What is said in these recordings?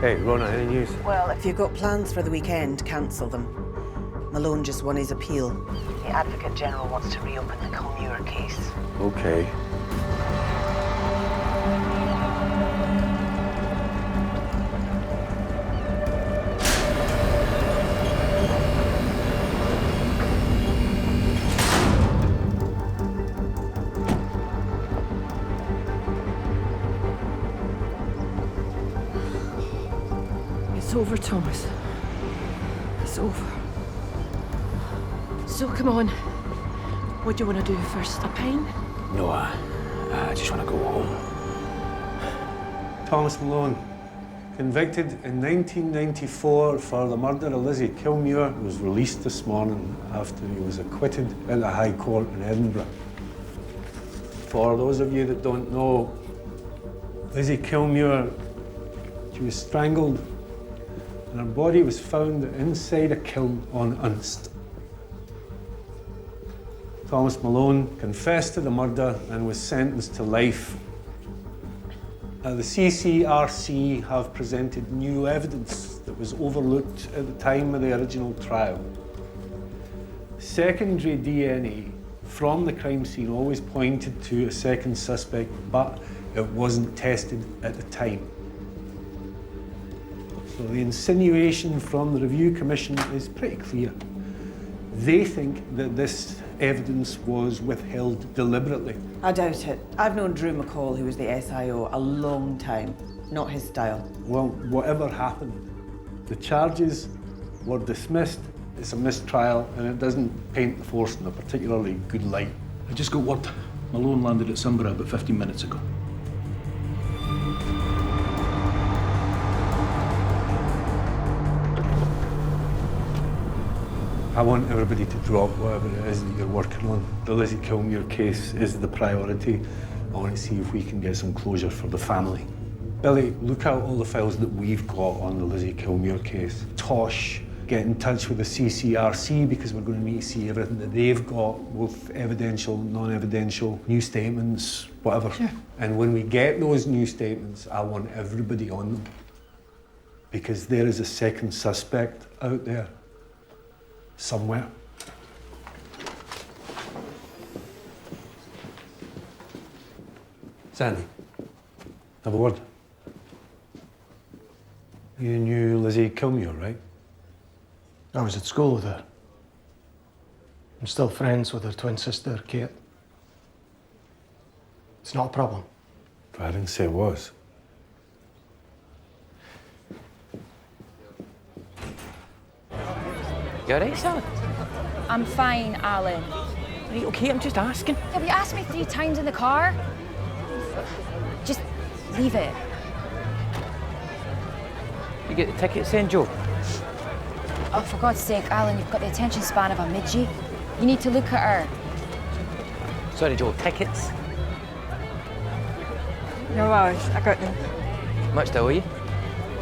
Hey, Rona, any news? Well, if you've got plans for the weekend, cancel them. Malone just won his appeal. The Advocate General wants to reopen the Culmuir case. Okay. It's over, Thomas. It's over. So come on. What do you want to do first? A pint? No, I just want to go home. Thomas Malone, convicted in 1994 for the murder of Lizzie Culmuir, was released this morning after he was acquitted at the High Court in Edinburgh. For those of you that don't know, Lizzie Culmuir, she was strangled and her body was found inside a kiln on Unst. Thomas Malone confessed to the murder and was sentenced to life. The CCRC have presented new evidence that was overlooked at the time of the original trial. Secondary DNA from the crime scene always pointed to a second suspect, but it wasn't tested at the time. So the insinuation from the Review Commission is pretty clear. They think that this evidence was withheld deliberately. I doubt it. I've known Drew McCall, who was the SIO, a long time. Not his style. Well, whatever happened, the charges were dismissed. It's a mistrial and it doesn't paint the force in a particularly good light. I just got word. Malone landed at Sunbury about 15 minutes ago. I want everybody to drop whatever it is that you're working on. The Lizzie Culmuir case is the priority. I want to see if we can get some closure for the family. Billy, look out all the files that we've got on the Lizzie Culmuir case. Tosh, get in touch with the CCRC because we're going to need to see everything that they've got, both evidential, non-evidential, new statements, whatever. Sure. And when we get those new statements, I want everybody on them. Because there is a second suspect out there. Somewhere. Sandy, have a word. You knew Lizzie Culmuir, right? I was at school with her. I'm still friends with her twin sister, Kate. It's not a problem. I didn't say it was. You all right, Sally? I'm fine, Alan. Right, okay, I'm just asking. Have you asked me 3 times in the car? Just leave it. You get the tickets then, Joe? Oh, for God's sake, Alan, you've got the attention span of a midgie. You need to look at her. Sorry, Joe, tickets? No worries, I got them. Much to owe you?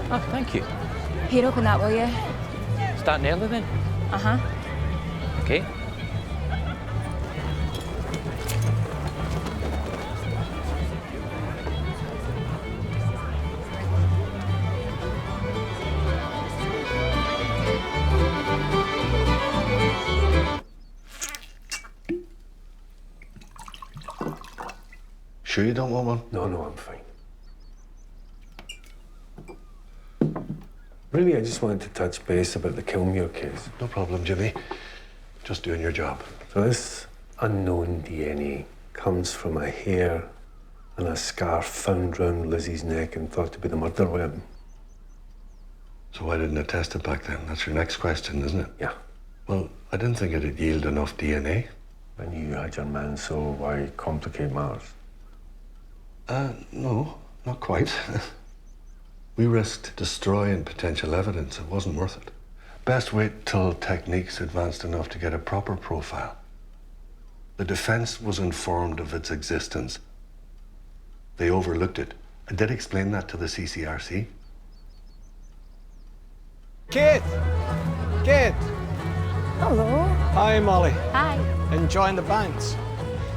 Oh, thank you. Here, open that, will you? Starting early then? Uh-huh. Okay. Sure you don't want one? No, I'm fine. Really, I just wanted to touch base about the Culmuir case. No problem, Jimmy. Just doing your job. So this unknown DNA comes from a hair and a scarf found round Lizzie's neck and thought to be the murder weapon. So why didn't I test it back then? That's your next question, isn't it? Yeah. Well, I didn't think it'd yield enough DNA. I knew you had your man, so why complicate matters? No, not quite. We risked destroying potential evidence. It wasn't worth it. Best wait till techniques advanced enough to get a proper profile. The defense was informed of its existence. They overlooked it. I did explain that to the CCRC. Kate! Kate! Hello. Hi, Molly. Hi. Enjoying the banks?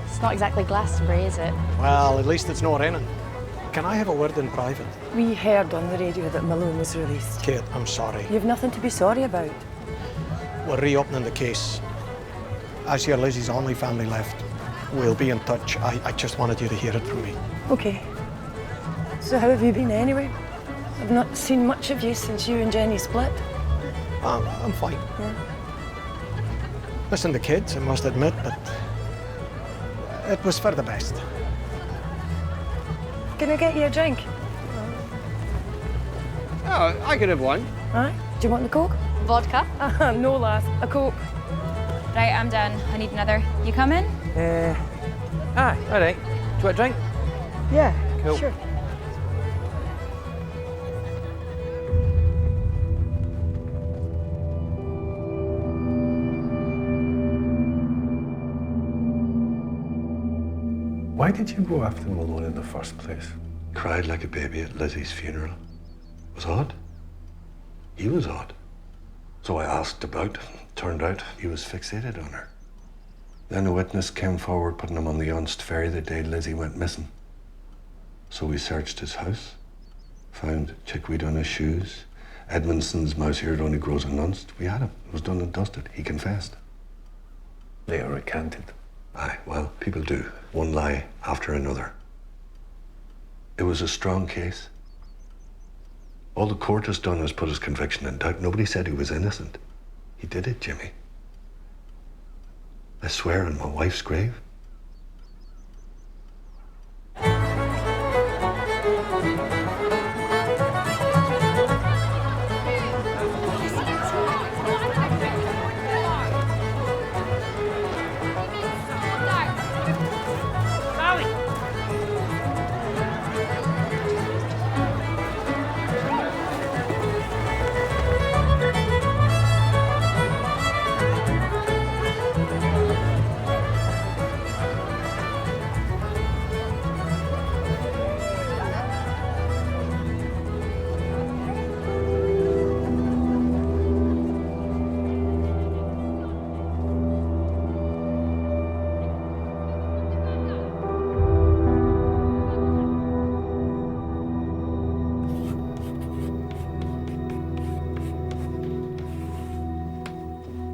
It's not exactly Glastonbury, is it? Well, at least it's not raining. Can I have a word in private? We heard on the radio that Malone was released. Kate, I'm sorry. You've nothing to be sorry about. We're reopening the case. As you're Lizzie's only family left, we'll be in touch. I just wanted you to hear it from me. Okay. So how have you been anyway? I've not seen much of you since you and Jenny split. I'm fine. Yeah. Listen, the kids, I must admit, but it was for the best. Can I get you a drink? Oh, I could have one. Aye. Do you want the Coke? Vodka? No, lass. A Coke. Right, I'm done. I need another. You come in? All right. Do you want a drink? Yeah. Cool. Sure. Why did you go after Malone in the first place? Cried like a baby at Lizzie's funeral. It was odd. He was odd. So I asked about. Turned out he was fixated on her. Then a witness came forward putting him on the Unst ferry the day Lizzie went missing. So we searched his house, found chickweed on his shoes. Edmondson's mouse ear only grows in Unst. We had him. It was done and dusted. He confessed. Later recanted. Aye, well, people do. One lie after another. It was a strong case. All the court has done is put his conviction in doubt. Nobody said he was innocent. He did it, Jimmy. I swear on my wife's grave.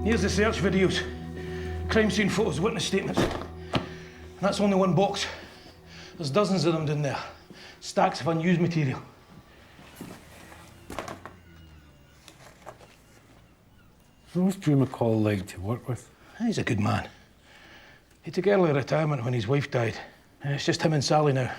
Here's the search videos, crime scene photos, witness statements. And that's only one box. There's dozens of them down there. Stacks of unused material. Who's Drew McCall like to work with? He's a good man. He took early retirement when his wife died. It's just him and Sally now.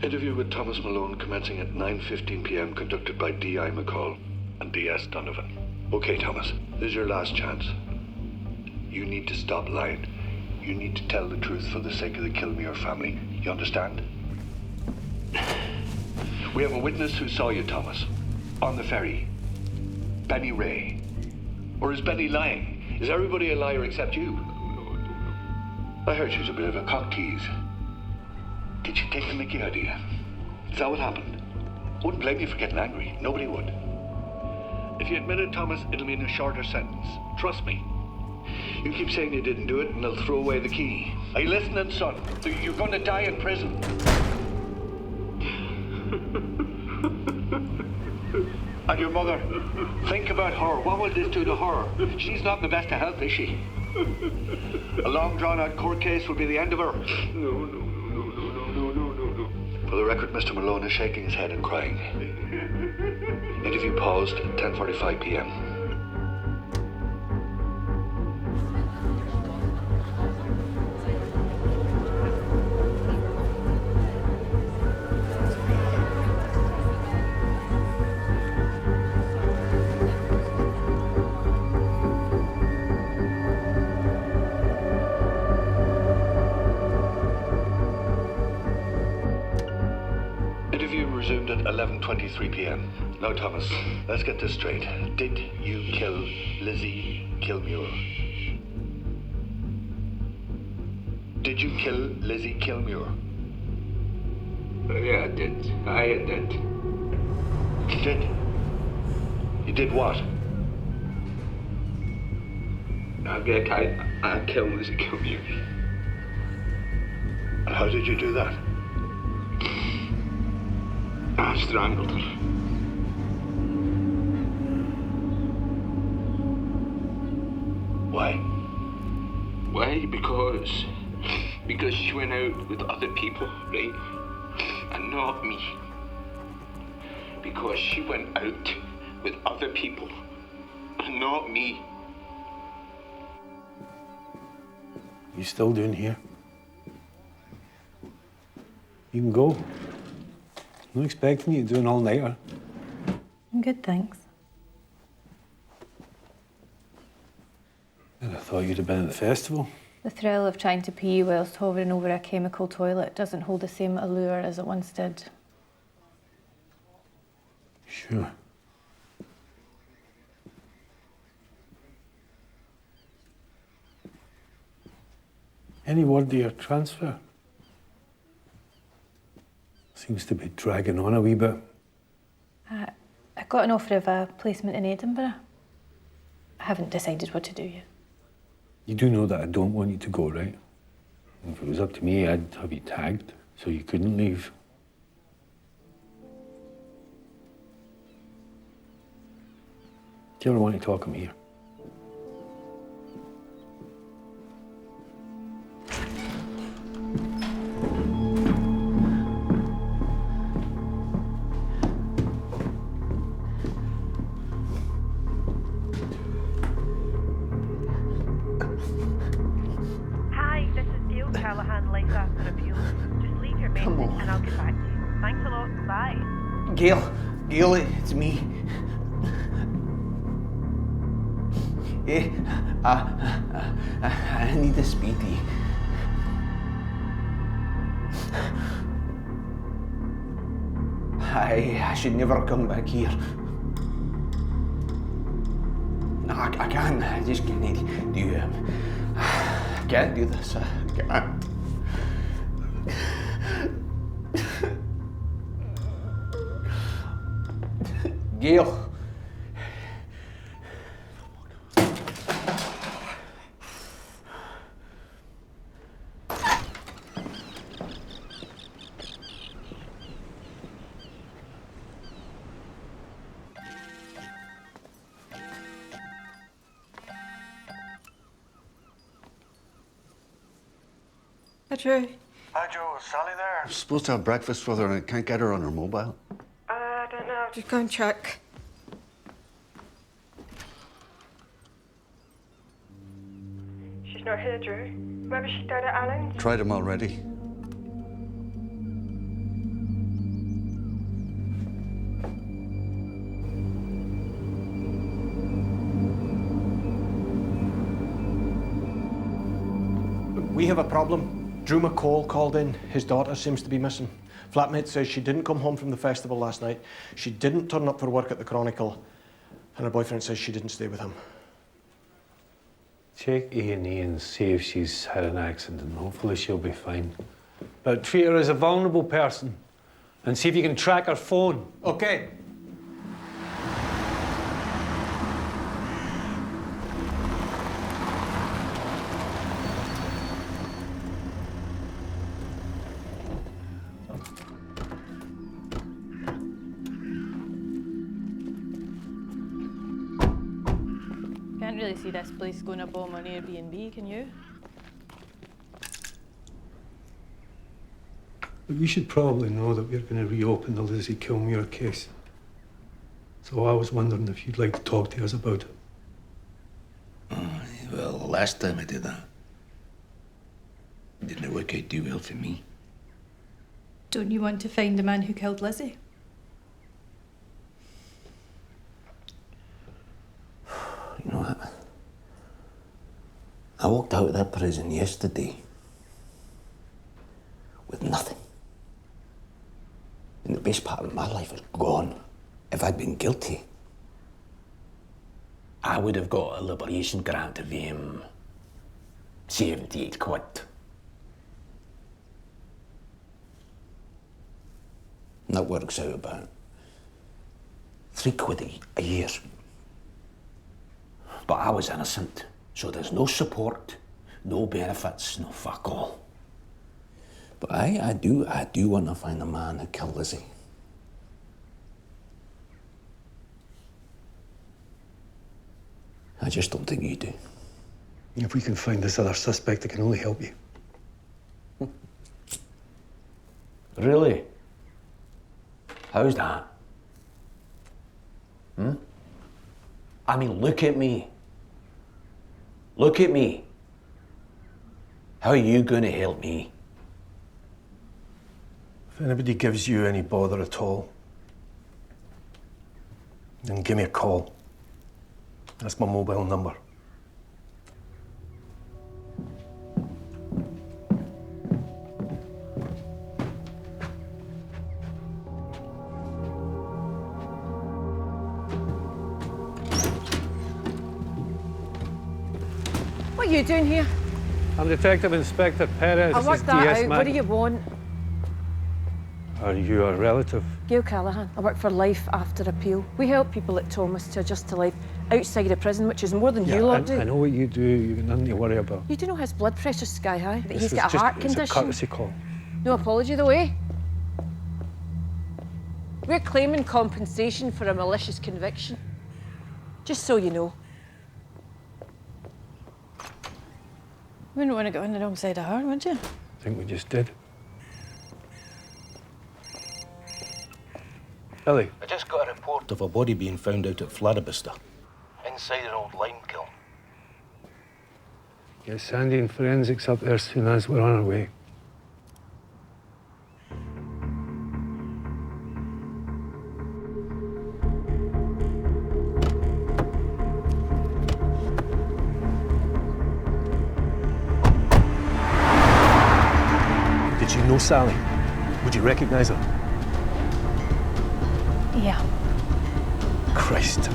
Interview with Thomas Malone commencing at 9:15 p.m. conducted by D.I. McCall and D.S. Donovan. Okay, Thomas, this is your last chance. You need to stop lying. You need to tell the truth for the sake of the Kilmere family. You understand? We have a witness who saw you, Thomas, on the ferry. Benny Ray. Or is Benny lying? Is everybody a liar except you? I heard she's a bit of a cock tease. Did she take the mickey out of you? Is that what happened? Wouldn't blame you for getting angry. Nobody would. If you admit it, Thomas, it'll mean a shorter sentence. Trust me. You keep saying you didn't do it and they'll throw away the key. Are you listening, son? You're going to die in prison. And your mother, think about her. What will this do to her? She's not in the best of health, is she? A long drawn-out court case will be the end of her. No. For the record, Mr. Malone is shaking his head and crying. Interview paused at 10:45 p.m. Interview resumed at 11:23 p.m. Now, Thomas, let's get this straight. Did you kill Lizzie Kilmuir? Did you kill Lizzie Kilmuir? Yeah, I did. I did. You did? You did what? I killed Lizzie Kilmuir. And how did you do that? I strangled her. Why? Why? Because she went out with other people, right? And not me. Because she went out with other people and not me. You still doing here? You can go. I'm not expecting you to do an all-nighter. I'm good, thanks. I thought you'd have been at the festival. The thrill of trying to pee whilst hovering over a chemical toilet doesn't hold the same allure as it once did. Sure. Any word of your transfer? Seems to be dragging on a wee bit. I got an offer of a placement in Edinburgh. I haven't decided what to do yet. You do know that I don't want you to go, right? If it was up to me, I'd have you tagged so you couldn't leave. Do you ever want to talk? I'm here. Gail, it's me. Hey, I need to speak to you. I should never come back here. No, I can't. I just can't do it. I can't do this. I can't. Gail. Hi, Drew. Hi, Joe. Is Sally there? I'm supposed to have breakfast with her and I can't get her on her mobile. I don't know. I'll just go and check. She's not here, Drew. Maybe she's down at Alan's. Tried him already. We have a problem. Drew McCall called in. His daughter seems to be missing. Flatmate says she didn't come home from the festival last night. She didn't turn up for work at the Chronicle. And her boyfriend says she didn't stay with him. Check A&E and see if she's had an accident. Hopefully she'll be fine. But treat her as a vulnerable person and see if you can track her phone. Okay. Can't really see this place going a bomb on Airbnb, can you? But you should probably know that we're going to reopen the Lizzie Kilmuir case. So I was wondering if you'd like to talk to us about it. Well, the last time I did that, it didn't work out too well for me. Don't you want to find the man who killed Lizzie? You know what? I walked out of that prison yesterday with nothing. And the best part of my life is gone. If I'd been guilty, I would have got a liberation grant of 78 quid. And that works out about 3 quid a year. But I was innocent, so there's no support, no benefits, no fuck all. But I do want to find the man who killed Lizzie. I just don't think you do. If we can find this other suspect, it can only help you. Really? How's that? I mean, look at me. Look at me. How are you going to help me? If anybody gives you any bother at all, then give me a call. That's my mobile number. What are you doing here? I'm Detective Inspector Perez. I worked that out. What do you want? Are you a relative? Gail Callahan. I work for Life After Appeal. We help people at Thomas to adjust to life outside of prison, which is more than you lot do. I know what you do. You've got nothing to worry about. You do know his blood pressure's sky high, that he's got a heart condition. It's a courtesy call. No apology, though, eh? We're claiming compensation for a malicious conviction. Just so you know. You wouldn't want to get on the wrong side of her, would you? I think we just did. Billy. I just got a report of a body being found out at Floribuster, inside an old lime kiln. Get Sandy and forensics up there as soon as we're on our way. Did you know Sally? Would you recognize her? Yeah. Christ.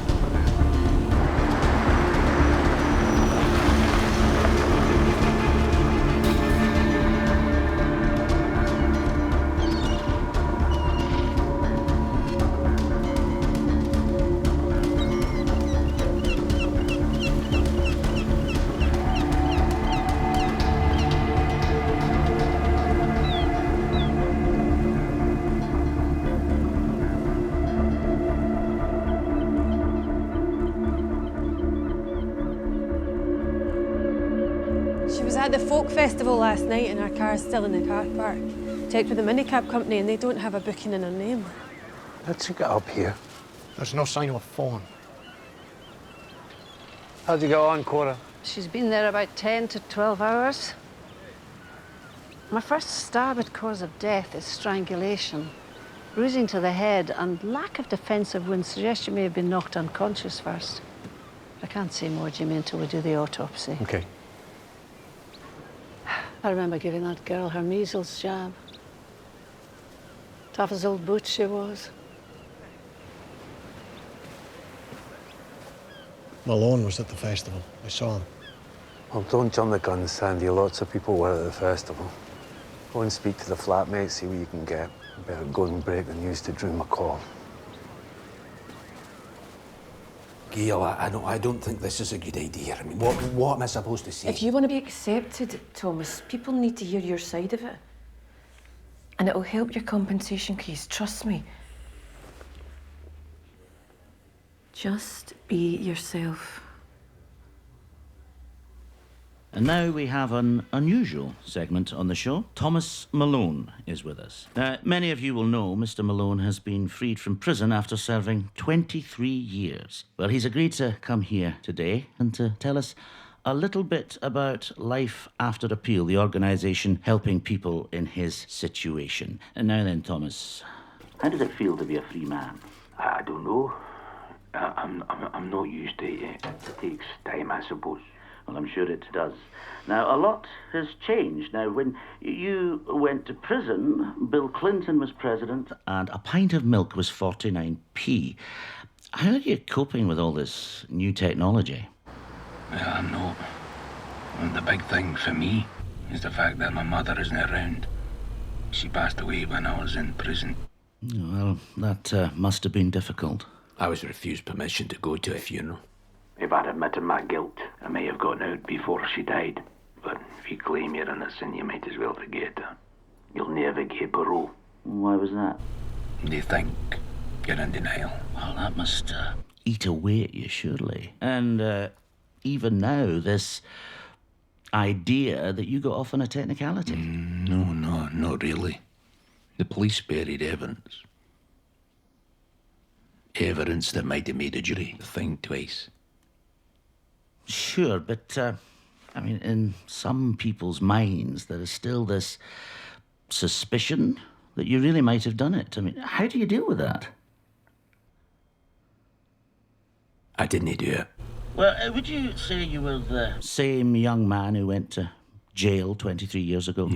She was at the folk festival last night and her car's still in the car park. Checked with the minicab company and they don't have a booking in her name. How'd you get up here? There's no sign of a phone. How'd you get on, Cora? She's been there about 10 to 12 hours. My first starboard cause of death is strangulation. Bruising to the head and lack of defensive wounds suggest she may have been knocked unconscious first. I can't say more, Jimmy, until we do the autopsy. Okay. I remember giving that girl her measles jab. Tough as old boots she was. Malone was at the festival. I saw him. Well, don't jump the gun, Sandy. Lots of people were at the festival. Go and speak to the flatmate, see what you can get. Better go and break the news to Drew McCall. Gail, I don't think this is a good idea. I mean, what am I supposed to say? If you want to be accepted, Thomas, people need to hear your side of it. And it'll help your compensation case, trust me. Just be yourself. And now we have an unusual segment on the show. Thomas Malone is with us. Now, many of you will know Mr. Malone has been freed from prison after serving 23 years. Well, he's agreed to come here today and to tell us a little bit about Life After Appeal, the organisation helping people in his situation. And now then, Thomas, how does it feel to be a free man? I don't know. I'm not used to it. It takes time, I suppose. Well, I'm sure it does. Now, a lot has changed. Now, when you went to prison, Bill Clinton was president and a pint of milk was 49p. How are you coping with all this new technology? Yeah, I'm not. And the big thing for me is the fact that my mother isn't around. She passed away when I was in prison. Well, that must have been difficult. I was refused permission to go to a funeral. If I'd admitted my guilt, I may have gotten out before she died. But if you claim you're innocent, you might as well forget her. You'll never get parole. Why was that? They think you're in denial. Well, that must eat away at you, surely. And even now, this idea that you got off on a technicality. No, not really. The police buried evidence. Evidence that might have made a jury think twice. Sure, but, I mean, in some people's minds, there is still this suspicion that you really might have done it. I mean, how do you deal with that? I didn't do it. Well, would you say you were the same young man who went to jail 23 years ago?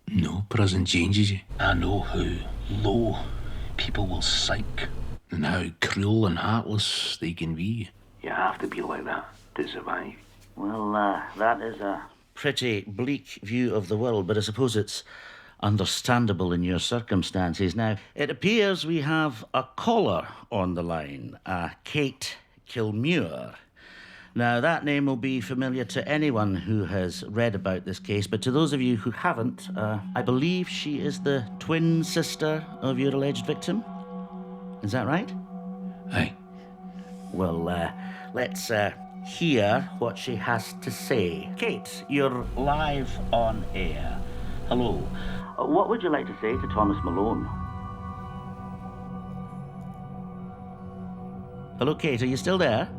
No, prison changes you. I know how low people will sink and how cruel and heartless they can be. You have to be like that to survive. Well, that is a pretty bleak view of the world, but I suppose it's understandable in your circumstances. Now, it appears we have a caller on the line, Kate Kilmuir. Now, that name will be familiar to anyone who has read about this case, but to those of you who haven't, I believe she is the twin sister of your alleged victim. Is that right? Aye. Well, let's hear what she has to say. Kate, you're live on air. Hello. What would you like to say to Thomas Malone? Hello, Kate, are you still there?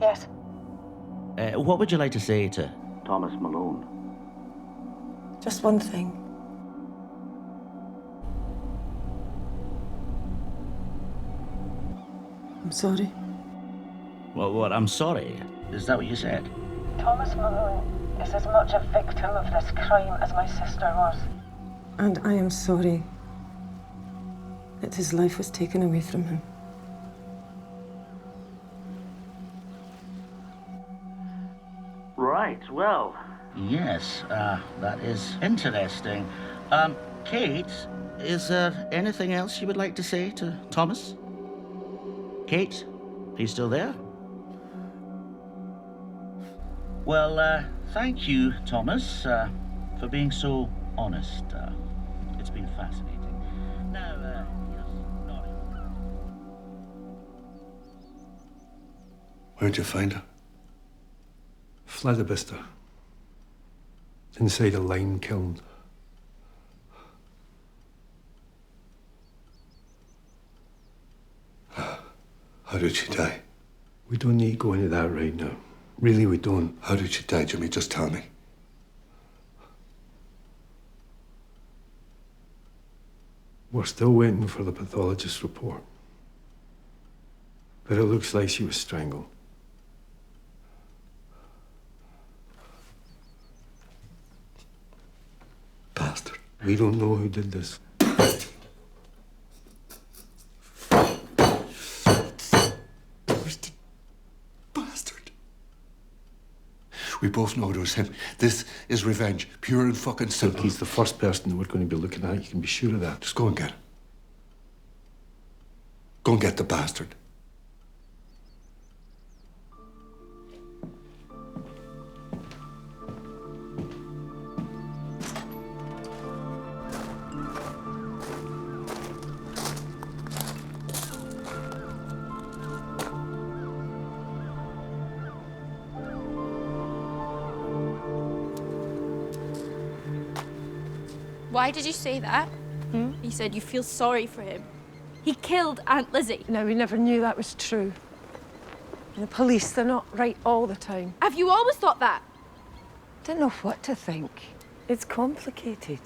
Yes. What would you like to say to Thomas Malone? Just one thing. I'm sorry. Well, what? I'm sorry. Is that what you said? Thomas Malone is as much a victim of this crime as my sister was. And I am sorry that his life was taken away from him. Right, well, yes, that is interesting. Kate, is there anything else you would like to say to Thomas? Kate, are you still there? Well, thank you, Thomas, for being so honest. It's been fascinating. Now, yes, Nori. Where'd you find her? Fladabista. Inside a lime kiln. How did she die? We don't need to go into that right now. Really, we don't. How did she die, Jimmy? Just tell me. We're still waiting for the pathologist's report. But it looks like she was strangled. Bastard. We don't know who did this. We both know it was him. This is revenge, pure and fucking simple. Look, he's the first person that we're going to be looking at. You can be sure of that. Just go and get him. Go and get the bastard. Why did you say that? You said you feel sorry for him. He killed Aunt Lizzie. Now, we never knew that was true. The police, they're not right all the time. Have you always thought that? Didn't know what to think. It's complicated.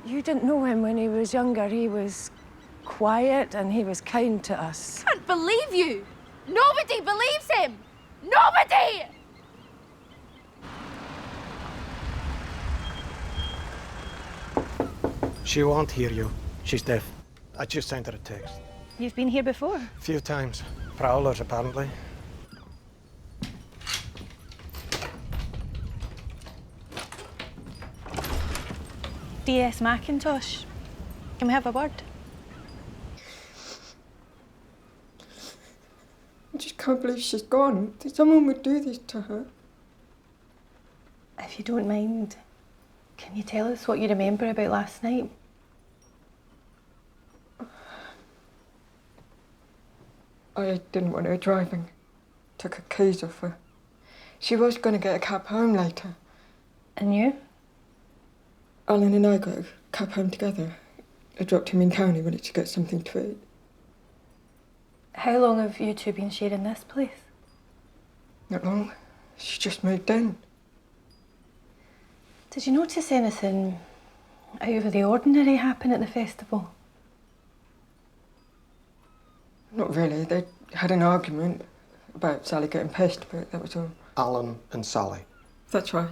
You didn't know him when he was younger. He was quiet and he was kind to us. I can't believe you! Nobody believes him! Nobody! She won't hear you. She's deaf. I just sent her a text. You've been here before? A few times. Prowlers, apparently. DS Macintosh. Can we have a word? I just can't believe she's gone. That someone would do this to her. If you don't mind, can you tell us what you remember about last night? I didn't want her driving. Took her keys off her. She was going to get a cab home later. And you? Alan and I got a cab home together. I dropped him in town. He wanted to get something to eat. How long have you two been sharing this place? Not long. She just moved in. Did you notice anything out of the ordinary happen at the festival? Not really. They had an argument about Sally getting pissed, but that was all. Alan and Sally. That's right.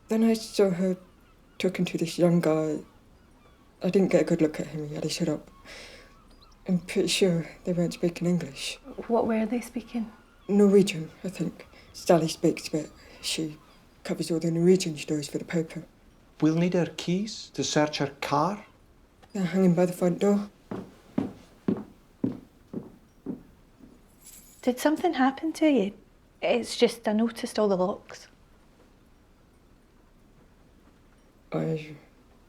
Then I saw her talking to this young guy. I didn't get a good look at him. He had his head up. I'm pretty sure they weren't speaking English. What were they speaking? Norwegian, I think. Sally speaks, but she covers all the Norwegian stories for the paper. We'll need her keys to search her car. They're hanging by the front door. Did something happen to you? It's just I noticed all the locks. I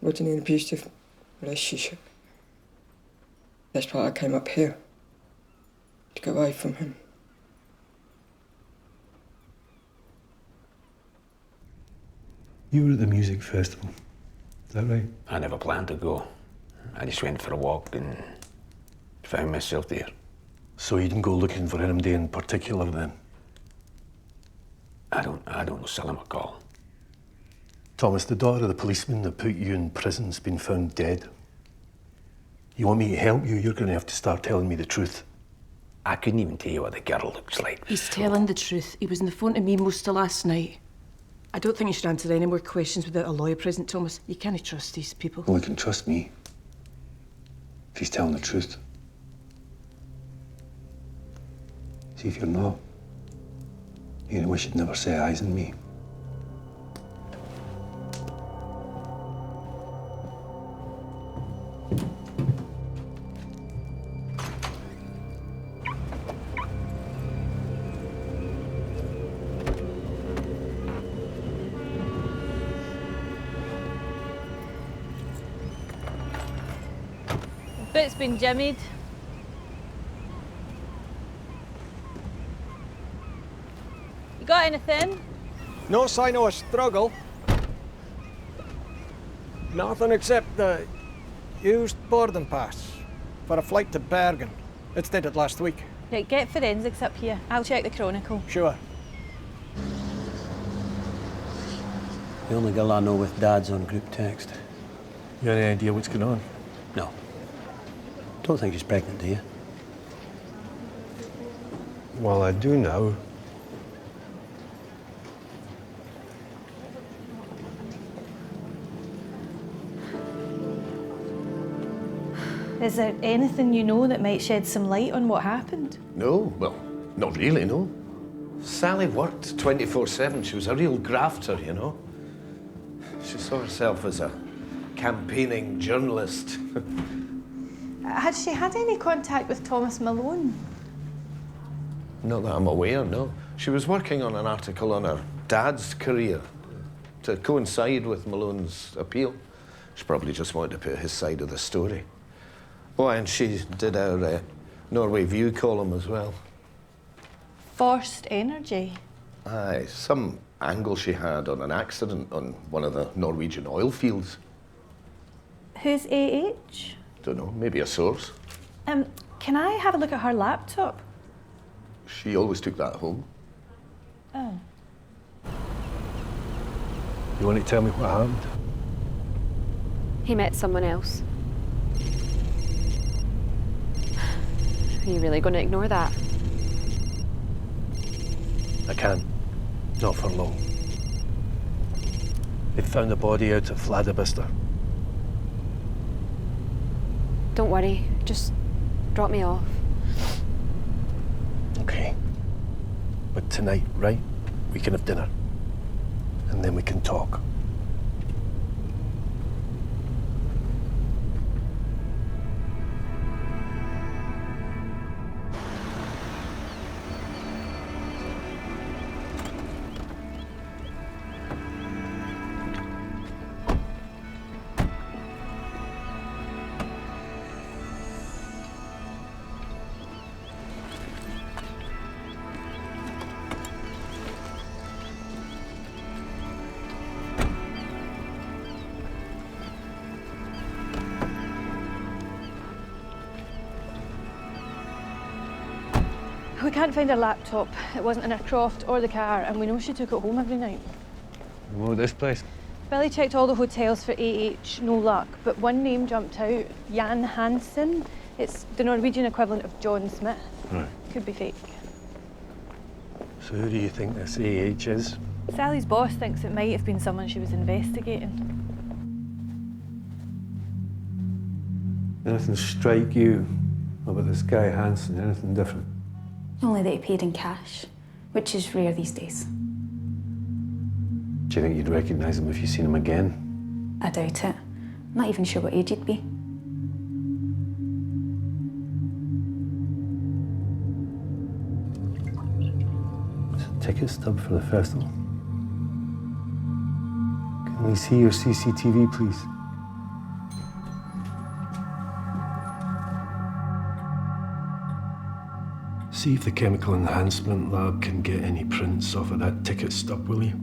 was in an abusive relationship. That's why I came up here. To get away from him. You were at the music festival. Is that right? I never planned to go. I just went for a walk and found myself there. So you didn't go looking for anybody in particular then? I don't sell him a call. Thomas, the daughter of the policeman that put you in prison's been found dead. You want me to help you? You're going to have to start telling me the truth. I couldn't even tell you what the girl looks like. He's telling the truth. He was on the phone to me most of last night. I don't think you should answer any more questions without a lawyer present, Thomas. You can't trust these people. Well, you can trust me. If he's telling the truth. See, if you're not, you're going to wish you'd never set eyes on me. Bit's been jimmied. You got anything? No sign of a struggle. Nothing except the used boarding pass for a flight to Bergen. It's dated last week. Right, get forensics up here. I'll check the Chronicle. Sure. The only girl I know with Dad's on group text. You have any idea what's going on? No. Don't think she's pregnant, do you? Well, I do now. Is there anything you know that might shed some light on what happened? No, well, not really, no. Sally worked 24/7. She was a real grafter, you know. She saw herself as a campaigning journalist. Had she had any contact with Thomas Malone? Not that I'm aware, no. She was working on an article on her dad's career to coincide with Malone's appeal. She probably just wanted to put his side of the story. Oh, and she did our Norway View column as well. Forced energy? Aye, some angle she had on an accident on one of the Norwegian oil fields. Who's AH? Don't know, maybe a source. Can I have a look at her laptop? She always took that home. Oh. You want to tell me what happened? He met someone else. Are you really going to ignore that? I can't. Not for long. They found the body out at Fladabista. Don't worry, just drop me off. Okay. But tonight, right? We can have dinner. And then we can talk. We can't find her laptop. It wasn't in her croft or the car, and we know she took it home every night. What, this place? Billy checked all the hotels for AH, no luck, but one name jumped out, Jan Hansen. It's the Norwegian equivalent of John Smith. Right. Could be fake. So who do you think this AH is? Sally's boss thinks it might have been someone she was investigating. Anything strike you about this guy Hansen? Anything different? Only that he paid in cash, which is rare these days. Do you think you'd recognise him if you seen him again? I doubt it. Not even sure what age he'd be. It's a ticket stub for the festival. Can we see your CCTV, please? See if the chemical enhancement lab can get any prints off of that ticket stub, will you?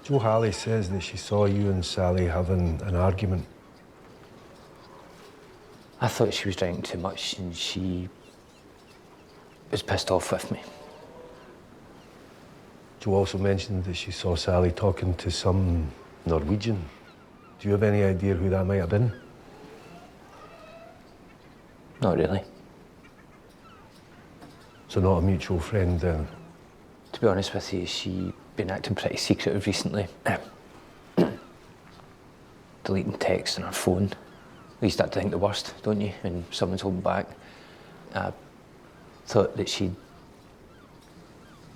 Joe Halley says that she saw you and Sally having an argument. I thought she was drinking too much and she was pissed off with me. Joe also mentioned that she saw Sally talking to some Norwegian. Do you have any idea who that might have been? Not really. So not a mutual friend then? To be honest with you, she's been acting pretty secretive recently. Deleting texts on her phone. You start to think the worst, don't you, when someone's holding back. I thought that she'd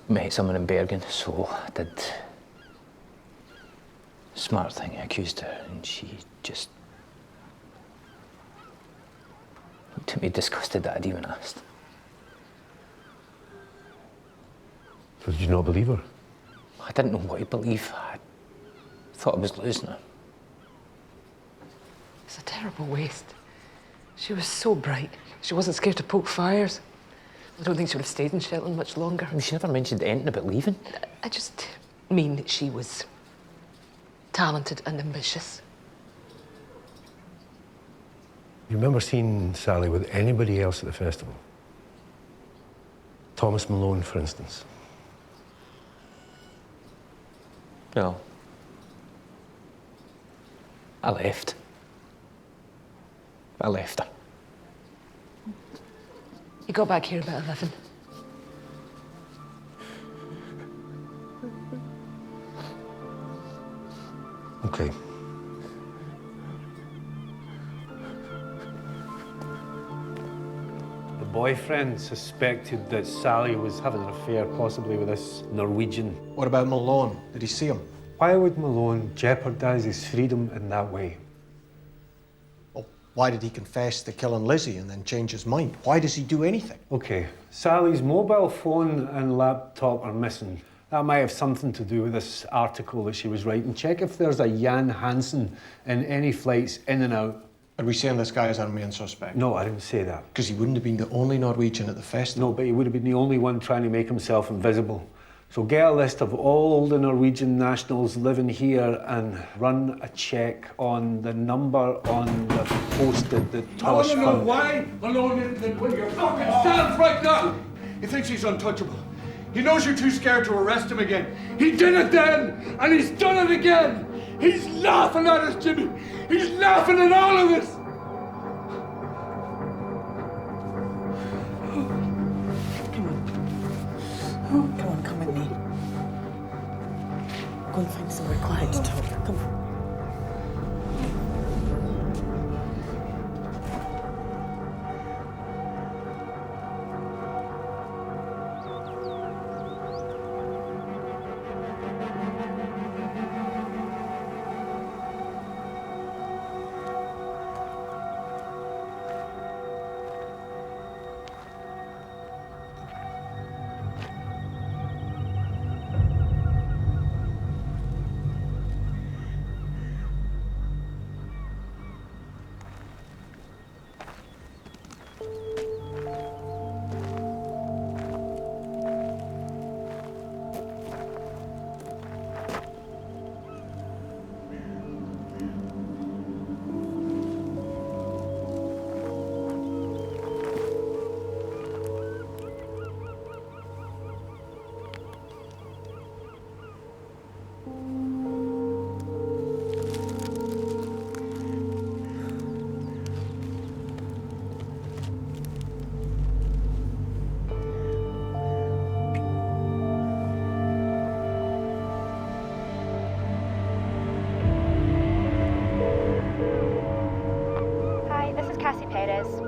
met someone in Bergen, so I did a smart thing. I accused her, and she just looked at me disgusted that I'd even asked. So did you not believe her? I didn't know what to believe. I thought I was losing her. It's a terrible waste. She was so bright. She wasn't scared to poke fires. I don't think she would have stayed in Shetland much longer. She never mentioned anything about leaving. I just mean that she was talented and ambitious. You remember seeing Sally with anybody else at the festival? Thomas Malone, for instance. No. I left. I left her. He got back here about 11. Okay. The boyfriend suspected that Sally was having an affair, possibly with this Norwegian. What about Malone? Did he see him? Why would Malone jeopardise his freedom in that way? Well, why did he confess to killing Lizzie and then change his mind? Why does he do anything? Okay, Sally's mobile phone and laptop are missing. That might have something to do with this article that she was writing. Check if there's a Jan Hansen in any flights in and out. Are we saying this guy is our main suspect? No, I didn't say that. Because he wouldn't have been the only Norwegian at the festival. No, but he would have been the only one trying to make himself invisible. So get a list of all the Norwegian nationals living here and run a check on the number on the posted that I want Tosh to know found. why Malone isn't with your fucking stands right now. He thinks he's untouchable. He knows you're too scared to arrest him again. He did it then, and he's done it again. He's laughing at us, Jimmy. He's laughing at all of us. Come on, come with me. Go and find somewhere quiet to talk. Come on.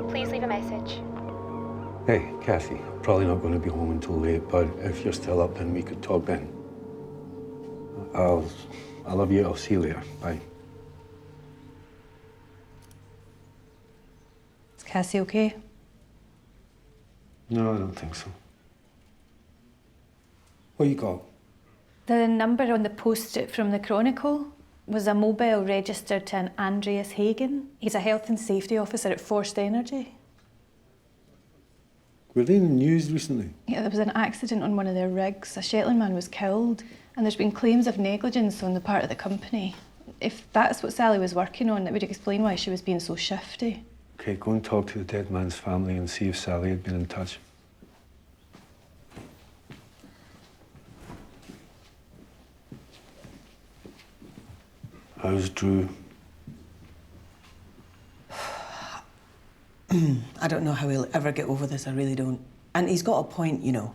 Please leave a message. Hey, Kathy, probably not going to be home until late, but if you're still up, then we could talk then. I love you. I'll see you later. Bye. Is Cassie okay? No, I don't think so. What you got? The number on the post-it from the Chronicle was a mobile registered to an Andreas Hagen. He's a health and safety officer at Forced Energy. Were they in the news recently? Yeah, there was an accident on one of their rigs. A Shetland man was killed, and there's been claims of negligence on the part of the company. If that's what Sally was working on, it would explain why she was being so shifty. Okay, go and talk to the dead man's family and see if Sally had been in touch. How's Drew? I don't know how he'll ever get over this, I really don't. And he's got a point, you know.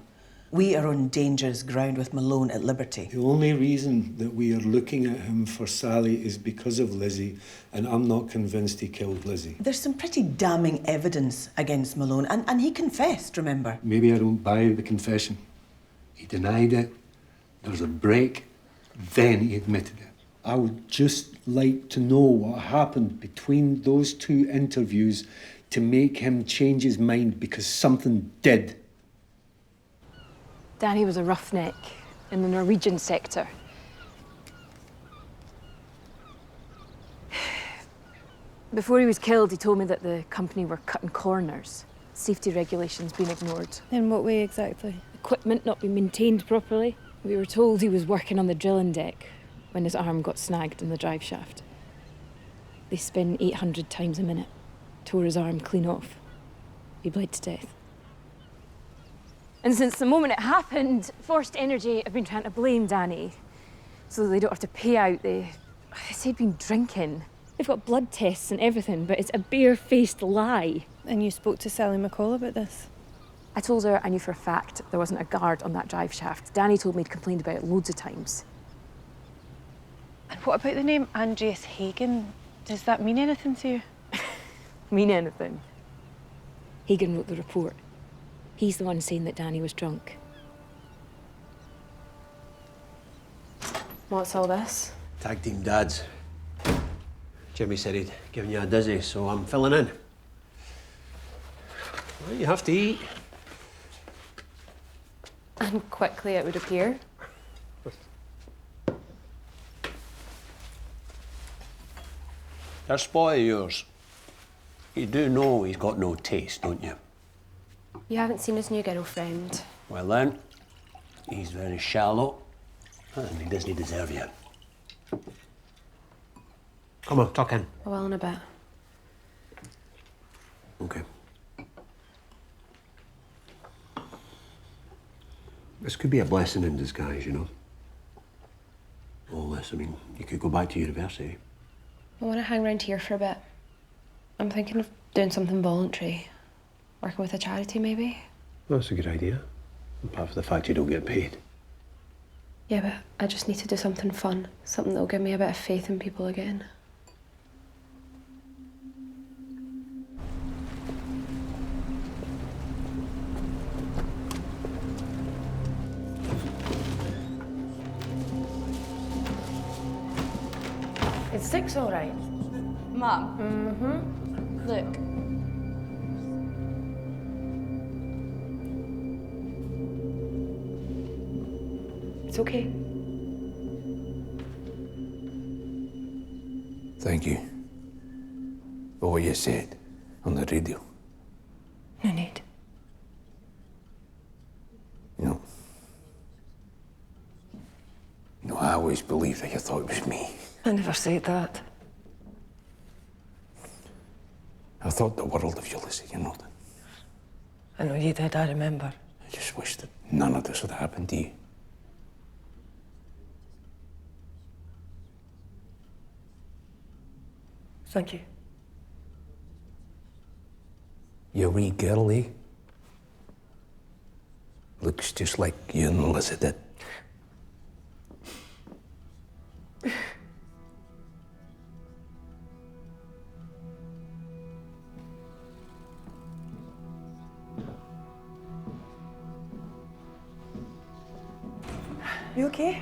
We are on dangerous ground with Malone at liberty. The only reason that we are looking at him for Sally is because of Lizzie, and I'm not convinced he killed Lizzie. There's some pretty damning evidence against Malone, and he confessed, remember? Maybe I don't buy the confession. He denied it, there was a break, then he admitted it. I would just like to know what happened between those two interviews to make him change his mind, because something did. Danny was a roughneck in the Norwegian sector. Before he was killed, he told me that the company were cutting corners. Safety regulations being ignored. In what way exactly? Equipment not being maintained properly. We were told he was working on the drilling deck when his arm got snagged in the drive shaft. They spin 800 times a minute. Tore his arm clean off. He bled to death. And since the moment it happened, Forced Energy have been trying to blame Danny so that they don't have to pay out. They say he'd been drinking. They've got blood tests and everything, but it's a bare-faced lie. And you spoke to Sally McCall about this? I told her I knew for a fact there wasn't a guard on that drive shaft. Danny told me he'd complained about it loads of times. And what about the name Andreas Hagen? Does that mean anything to you? Mean anything? Hagen wrote the report. He's the one saying that Danny was drunk. What's all this? Tag team dads. Jimmy said he'd given you a dizzy, so I'm filling in. Well, you have to eat. And quickly, it would appear. That spot of yours. You do know he's got no taste, don't you? You haven't seen his new girlfriend. Well then, he's very shallow, and he doesn't deserve you. Come on, tuck in. I will in a bit. Okay. This could be a blessing in disguise, you know. All this, I mean, you could go back to university. I want to hang around here for a bit. I'm thinking of doing something voluntary. Working with a charity, maybe? That's a good idea. Apart from the fact you don't get paid. Yeah, but I just need to do something fun. Something that'll give me a bit of faith in people again. Is 6 all right? Mum? Mm-hmm. Look. It's okay. Thank you for what you said on the radio. No need. You know, I always believed that you thought it was me. I never said that. I thought the world of you, Lizzie, you know that. I know you did, I remember. I just wish that none of this had happened to you. Thank you. Your wee girl, eh? Looks just like you and Lizzie did. You okay?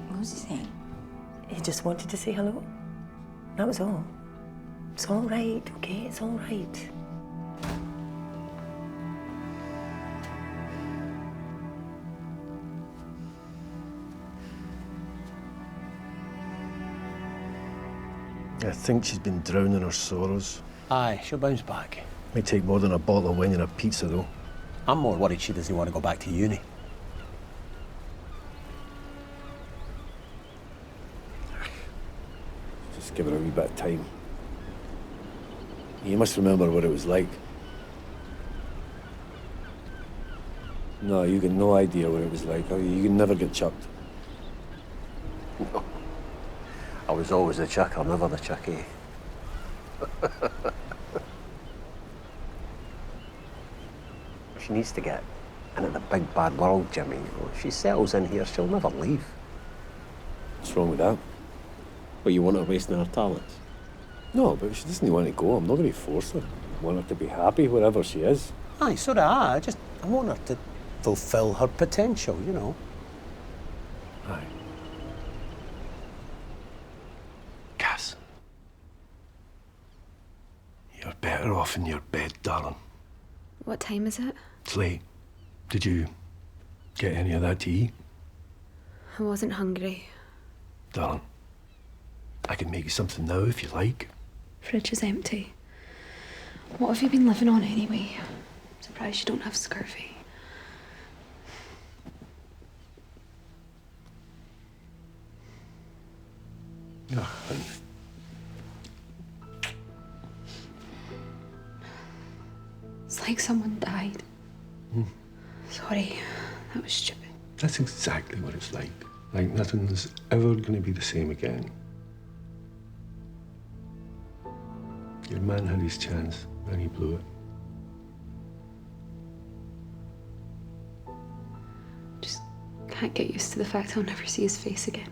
What was he saying? He just wanted to say hello. That was all. It's all right, okay? It's all right. I think she's been drowning her sorrows. Aye, she'll bounce back. Might take more than a bottle of wine and a pizza, though. I'm more worried she doesn't want to go back to uni. Just give her a wee bit of time. You must remember what it was like. No, you got no idea what it was like. You can never get chucked. No. I was always the chucker, never the chucky. She needs to get into the big bad world, Jimmy. You know, if she settles in here, she'll never leave. What's wrong with that? But you want her wasting her talents? No, but if she doesn't want to go, I'm not going to force her. I want her to be happy wherever she is. Aye, so do I. I want her to fulfill her potential, you know. Aye. Cass. You're better off in your bed, darling. What time is it? It's late. Did you get any of that to eat? I wasn't hungry. Darling, I can make you something now if you like. Fridge is empty. What have you been living on anyway? Surprised you don't have scurvy. Oh, honey. It's like someone died. Sorry, that was stupid. That's exactly what it's like. Like nothing's ever going to be the same again. Your man had his chance, and he blew it. Just can't get used to the fact I'll never see his face again.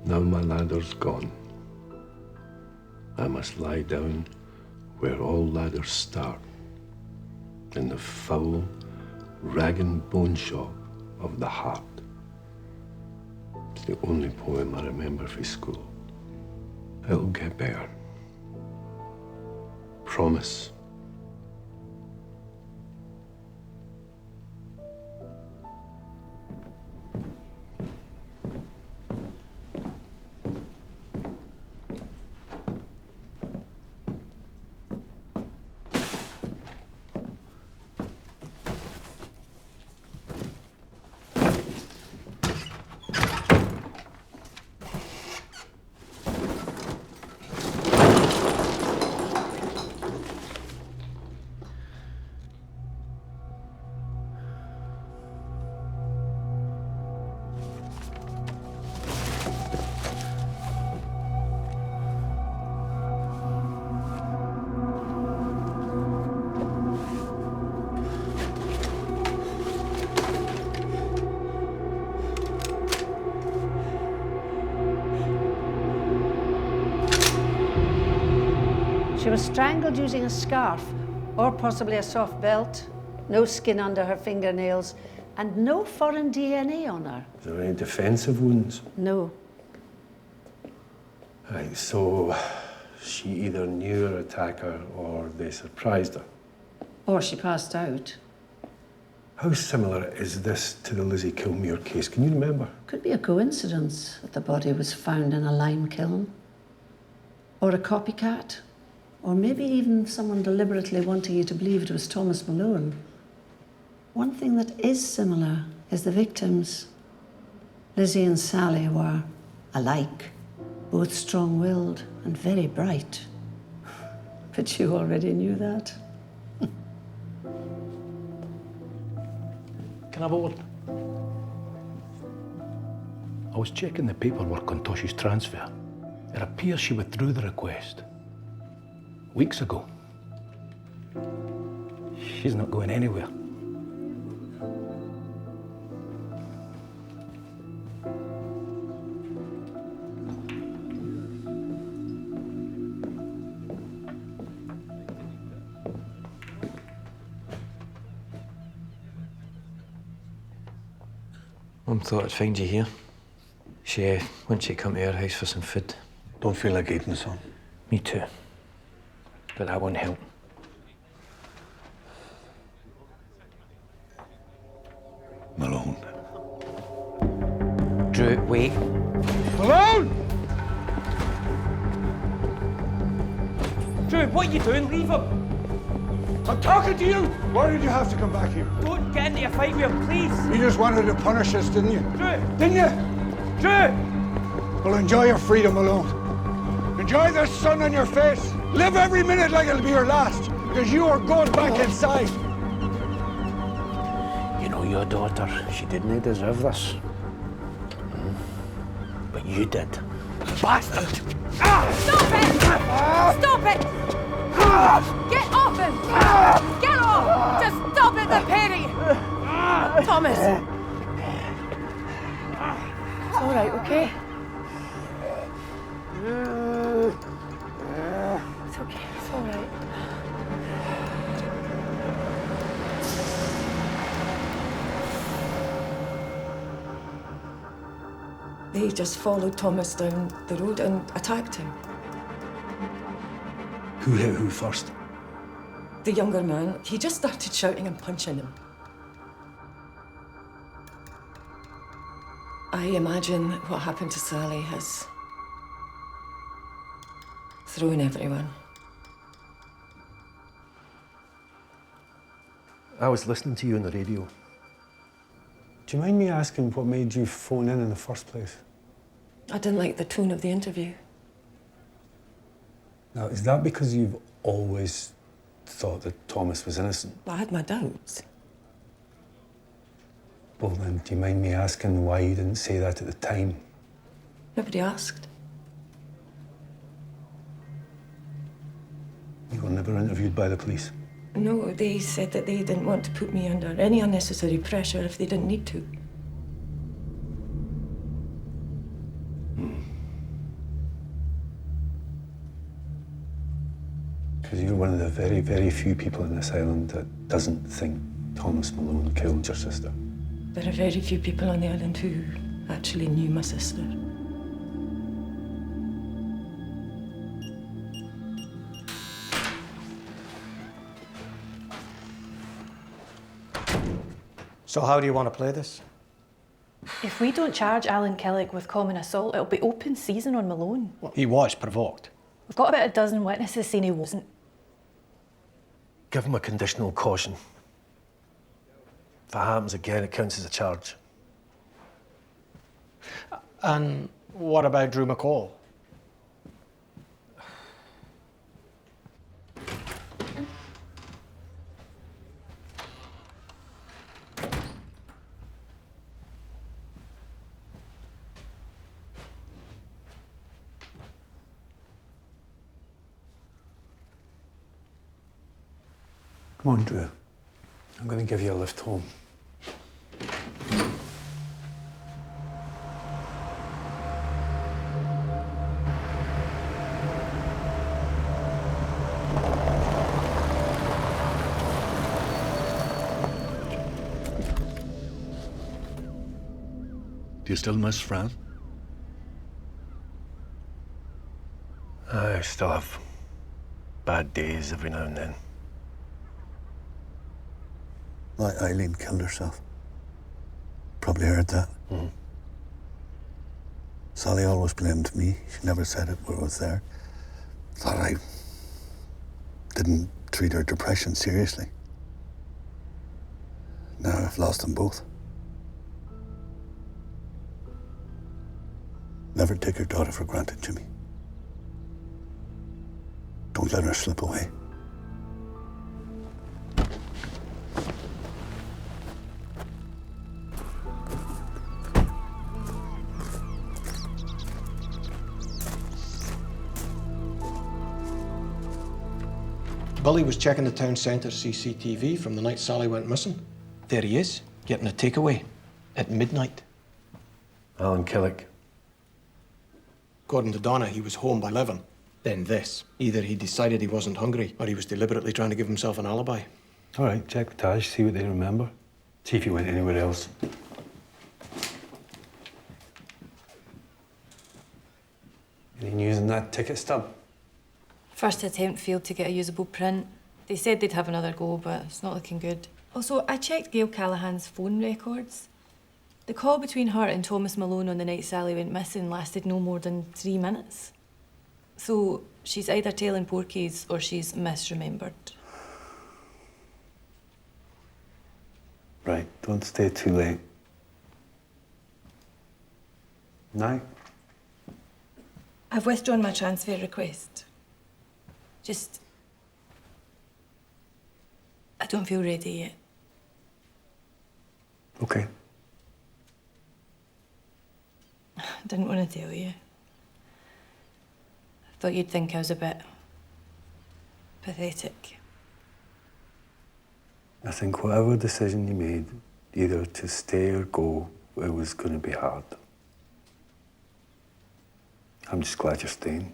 Now my ladder's gone. I must lie down where all ladders start, in the foul, ragging bone shop of the heart. It's the only poem I remember from school. It'll get better. Promise. She was strangled using a scarf, or possibly a soft belt. No skin under her fingernails, and no foreign DNA on her. Is there any defensive wounds? No. Right, so she either knew her attacker or they surprised her. Or she passed out. How similar is this to the Lizzie Kilmuir case? Can you remember? Could be a coincidence that the body was found in a lime kiln. Or a copycat. Or maybe even someone deliberately wanting you to believe it was Thomas Malone. One thing that is similar is the victims. Lizzie and Sally were alike, both strong-willed and very bright. But you already knew that. Can I have a word? I was checking the paperwork on Tosh's transfer. It appears she withdrew the request weeks ago. She's not going anywhere. Mum thought I'd find you here. She wants you to come to her house for some food. Don't feel like eating, son. Me too. But that won't help. Malone. Drew, wait. Malone! Drew, what are you doing? Leave him! I'm talking to you! Why did you have to come back here? Don't get into a fight with him, please! You just wanted to punish us, didn't you? Drew! Didn't you? Drew! Well, enjoy your freedom, Malone. Enjoy the sun on your face. Live every minute like it'll be your last, because you are going back inside. You know your daughter, she didn't deserve this. But you did. Bastard! Stop it! Stop it! Get off him! Get off! Just stop it, the Perry! Thomas! It's all right, okay? It's okay, it's all right. They just followed Thomas down the road and attacked him. Who hit who first? The younger man, he just started shouting and punching him. I imagine what happened to Sally has thrown everyone. I was listening to you on the radio. Do you mind me asking what made you phone in the first place? I didn't like the tone of the interview. Now, is that because you've always thought that Thomas was innocent? I had my doubts. Well then, do you mind me asking why you didn't say that at the time? Nobody asked. You were never interviewed by the police? No, they said that they didn't want to put me under any unnecessary pressure if they didn't need to. Because you're one of the very, very few people in this island that doesn't think Thomas Malone killed your sister. There are very few people on the island who actually knew my sister. So how do you want to play this? If we don't charge Alan Killick with common assault, it'll be open season on Malone. Well, he was provoked. We've got about a dozen witnesses saying he wasn't. Give him a conditional caution. If it happens again, it counts as a charge. And what about Drew McCall? Come on, Drew. I'm going to give you a lift home. Do you still miss Fran? I still have bad days every now and then. Like Eileen killed herself. Probably heard that. Sally always blamed me. She never said it, but it was there. Thought I didn't treat her depression seriously. Now I've lost them both. Never take your daughter for granted, Jimmy. Don't let her slip away. Billy was checking the town centre CCTV from the night Sally went missing. There he is, getting a takeaway at midnight. Alan Killick. According to Donna, he was home by 11. Then this. Either he decided he wasn't hungry, or he was deliberately trying to give himself an alibi. All right, check the Taj, see what they remember. See if he went anywhere else. Any news on that ticket stub? First attempt failed to get a usable print. They said they'd have another go, but it's not looking good. Also, I checked Gail Callahan's phone records. The call between her and Thomas Malone on the night Sally went missing lasted no more than 3 minutes. So she's either telling porkies or she's misremembered. Right, don't stay too late. Night. I've withdrawn my transfer request. I don't feel ready yet. Okay. I didn't want to tell you. I thought you'd think I was a bit pathetic. I think whatever decision you made, either to stay or go, it was going to be hard. I'm just glad you're staying.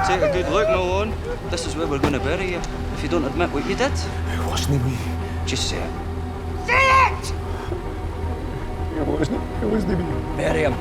Take a good look, Malone. This is where we're going to bury you. If you don't admit what you did. It wasn't me. Just say it. Say it! It wasn't me. Bury him.